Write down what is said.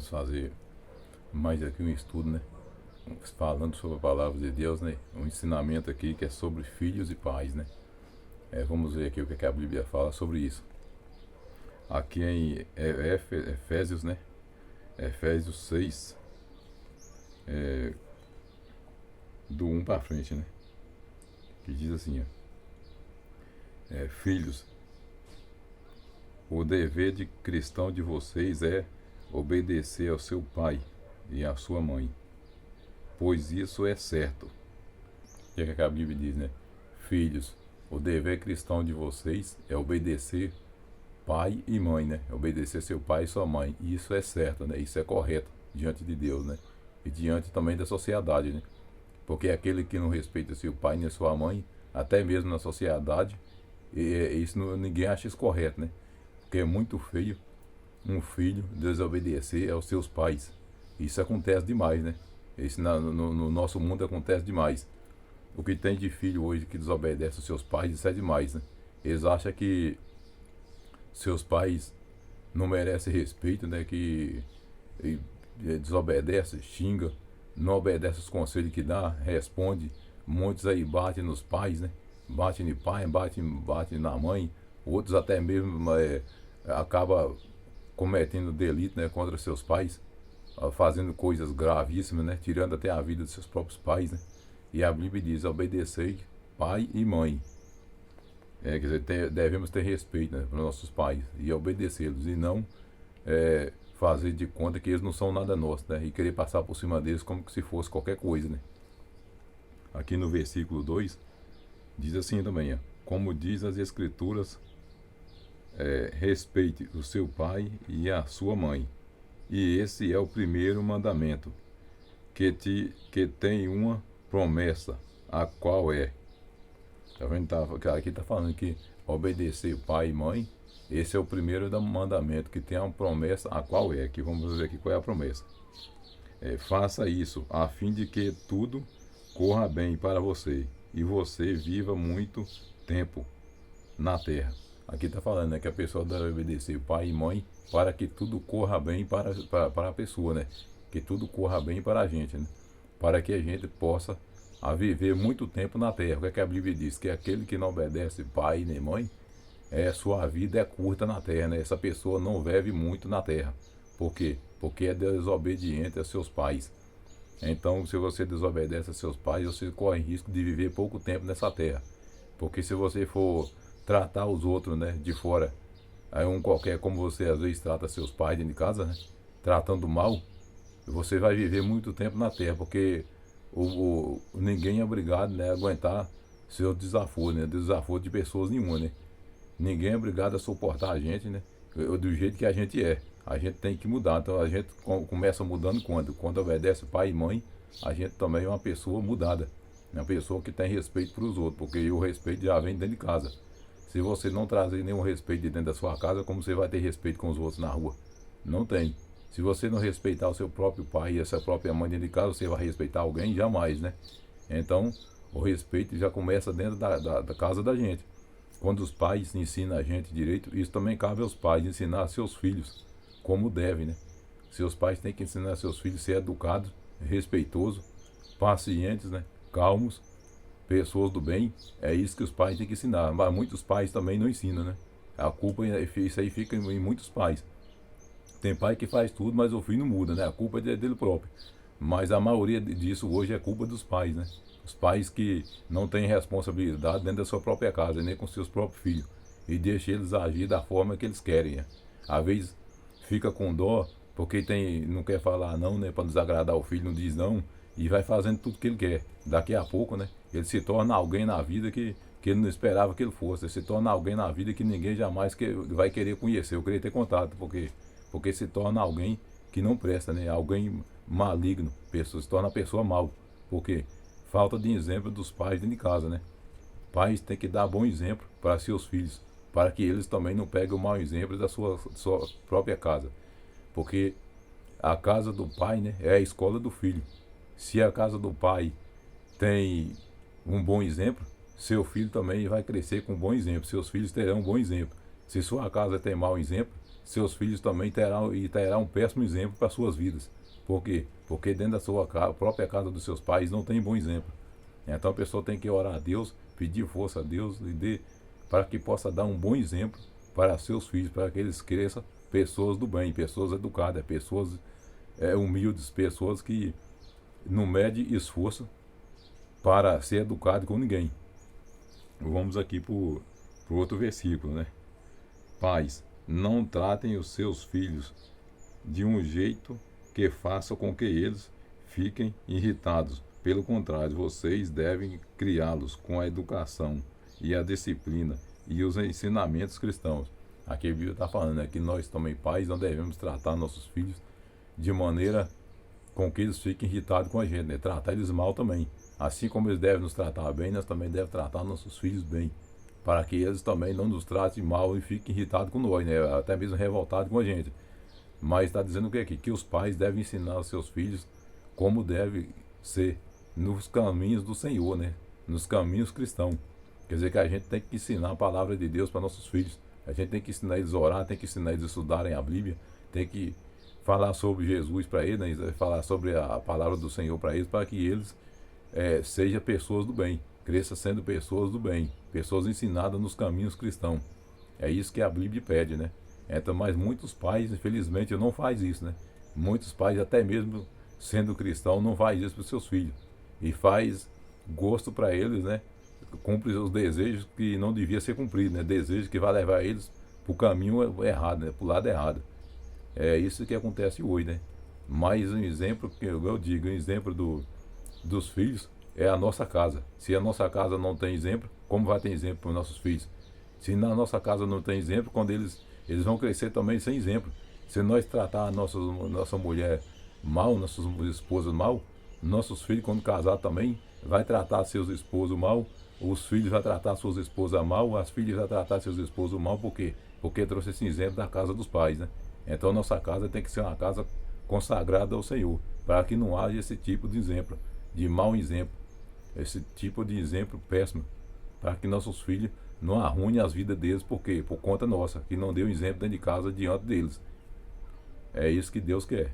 vamos fazer mais aqui um estudo, né? Falando sobre a palavra de Deus, né? Um ensinamento aqui que é sobre filhos e pais, né? Vamos ver aqui o que a Bíblia fala sobre isso. Aqui em Efésios, né? Efésios 6, do 1 para frente, né? Que diz assim, ó, filhos, o dever de cristão de vocês é obedecer ao seu pai e à sua mãe, pois isso é certo. O que a Bíblia diz, né? Filhos, o dever cristão de vocês é obedecer pai e mãe, né? Obedecer seu pai e sua mãe. E isso é certo, né? Isso é correto diante de Deus, né? E diante também da sociedade, né? Porque aquele que não respeita seu pai nem sua mãe, até mesmo na sociedade, isso ninguém acha isso correto, né? Porque é muito feio um filho desobedecer aos seus pais. Isso acontece demais, né? Isso no nosso mundo acontece demais. O que tem de filho hoje que desobedece aos seus pais, isso é demais, né? Eles acham que seus pais não merecem respeito, né? Que desobedece, xinga, não obedece os conselhos que dá, responde. Muitos aí batem nos pais, né? Bate no pai, bate na mãe. Outros até mesmo acaba cometendo delito, né, contra seus pais, fazendo coisas gravíssimas, né? Tirando até a vida dos seus próprios pais, né? E a Bíblia diz: obedecer pai e mãe. Quer dizer, devemos ter respeito, né, para nossos pais e obedecê-los, e não fazer de conta que eles não são nada nosso, né? E querer passar por cima deles como se fosse qualquer coisa, né? Aqui no versículo 2 diz assim também, ó, como diz as Escrituras, respeite o seu pai e a sua mãe. E esse é o primeiro mandamento, que tem uma promessa, a qual é. Tá vendo? Aqui está falando que obedecer pai e mãe, esse é o primeiro mandamento, que tem uma promessa, a qual é. Que vamos ver aqui qual é a promessa. Faça isso, a fim de que tudo corra bem para você, e você viva muito tempo na terra. Aqui está falando, né, que a pessoa deve obedecer pai e mãe para que tudo corra bem para a pessoa, né? Que tudo corra bem para a gente, né? Para que a gente possa viver muito tempo na terra. O que, a Bíblia diz? Que aquele que não obedece pai nem mãe, sua vida é curta na terra, né? Essa pessoa não vive muito na terra. Por quê? Porque é desobediente a seus pais. Então, se você desobedece a seus pais, você corre risco de viver pouco tempo nessa terra. Porque se você for tratar os outros, né, de fora, aí um qualquer, como você às vezes trata seus pais dentro de casa, né, tratando mal, você vai viver muito tempo na terra, porque ninguém é obrigado, né, a aguentar seus desafios, né, desafio de pessoas nenhuma, né. Ninguém é obrigado a suportar a gente, né, do jeito que a gente é. A gente tem que mudar. Então a gente começa mudando quando obedece pai e mãe, a gente também é uma pessoa mudada, uma pessoa que tem respeito para os outros, porque o respeito já vem dentro de casa. Se você não trazer nenhum respeito de dentro da sua casa, como você vai ter respeito com os outros na rua? Não tem. Se você não respeitar o seu próprio pai e a sua própria mãe dentro de casa, você vai respeitar alguém? Jamais, né? Então, o respeito já começa dentro da casa da gente. Quando os pais ensinam a gente direito, isso também cabe aos pais, ensinar seus filhos como devem, né? Seus pais têm que ensinar seus filhos a ser educados, respeitosos, pacientes, né? Calmos, pessoas do bem. É isso que os pais têm que ensinar. Mas muitos pais também não ensinam, né? A culpa, isso aí fica em muitos pais. Tem pai que faz tudo, mas o filho não muda, né? A culpa é dele próprio. Mas a maioria disso hoje é culpa dos pais, né? Os pais que não têm responsabilidade dentro da sua própria casa, nem com seus próprios filhos. E deixam eles agir da forma que eles querem, né? Às vezes fica com dó, porque não quer falar não, né? Para desagradar o filho, não diz não. E vai fazendo tudo que ele quer. Daqui a pouco, né? Ele se torna alguém na vida que ele não esperava que ele fosse. Ele se torna alguém na vida que ninguém jamais vai querer conhecer, ou querer ter contato, porque se torna alguém que não presta, né? Alguém maligno, se torna a pessoa mal. Porque falta de exemplo dos pais dentro de casa, né? Pais têm que dar bom exemplo para seus filhos, para que eles também não peguem o mau exemplo da sua própria casa. Porque a casa do pai, né, é a escola do filho. Se a casa do pai tem um bom exemplo, seu filho também vai crescer com um bom exemplo. Seus filhos terão um bom exemplo. Se sua casa tem mau exemplo, seus filhos também terão um péssimo exemplo para suas vidas. Por quê? Porque dentro da sua própria casa dos seus pais não tem bom exemplo. Então a pessoa tem que orar a Deus, pedir força a Deus para que possa dar um bom exemplo para seus filhos, para que eles cresçam pessoas do bem, pessoas educadas, pessoas humildes, pessoas que não medem esforço para ser educado com ninguém. Vamos aqui para o outro versículo, né? Pais, não tratem os seus filhos de um jeito que faça com que eles fiquem irritados. Pelo contrário, vocês devem criá-los com a educação e a disciplina e os ensinamentos cristãos. Aqui a Bíblia está falando, né, que nós também, pais, não devemos tratar nossos filhos de maneira com que eles fiquem irritados com a gente, né? Tratar eles mal também. Assim como eles devem nos tratar bem, nós também devemos tratar nossos filhos bem, para que eles também não nos tratem mal e fiquem irritados com nós, né? Até mesmo revoltados com a gente. Mas está dizendo o que aqui? Que os pais devem ensinar aos seus filhos como deve ser nos caminhos do Senhor, né? Nos caminhos cristãos. Quer dizer que a gente tem que ensinar a palavra de Deus para nossos filhos. A gente tem que ensinar eles a orar, tem que ensinar eles a estudarem a Bíblia, tem que falar sobre Jesus para eles, né? Falar sobre a palavra do Senhor para eles, para que eles sejam pessoas do bem, cresçam sendo pessoas do bem, pessoas ensinadas nos caminhos cristãos. É isso que a Bíblia pede, né? Então, mas muitos pais, infelizmente, não fazem isso, né? Muitos pais, até mesmo sendo cristão, não faz isso para os seus filhos. E faz gosto para eles, né? Cumpre os desejos que não devia ser cumprido, né? Desejos que vai levar eles para o caminho errado, né? Para o lado errado. É isso que acontece hoje, né? Mais um exemplo, que eu digo, um exemplo dos filhos é a nossa casa. Se a nossa casa não tem exemplo, como vai ter exemplo para os nossos filhos? Se na nossa casa não tem exemplo, quando eles vão crescer também sem exemplo. Se nós tratar a nossa mulher mal, nossas esposas mal, nossos filhos, quando casar também, vai tratar seus esposos mal, os filhos vão tratar suas esposas mal, as filhas vão tratar seus esposos mal, por quê? Porque trouxe esse exemplo da casa dos pais, né? Então nossa casa tem que ser uma casa consagrada ao Senhor, para que não haja esse tipo de exemplo, de mau exemplo, esse tipo de exemplo péssimo, para que nossos filhos não arruinem as vidas deles, por quê? Por conta nossa, que não deu exemplo dentro de casa diante deles. É isso que Deus quer.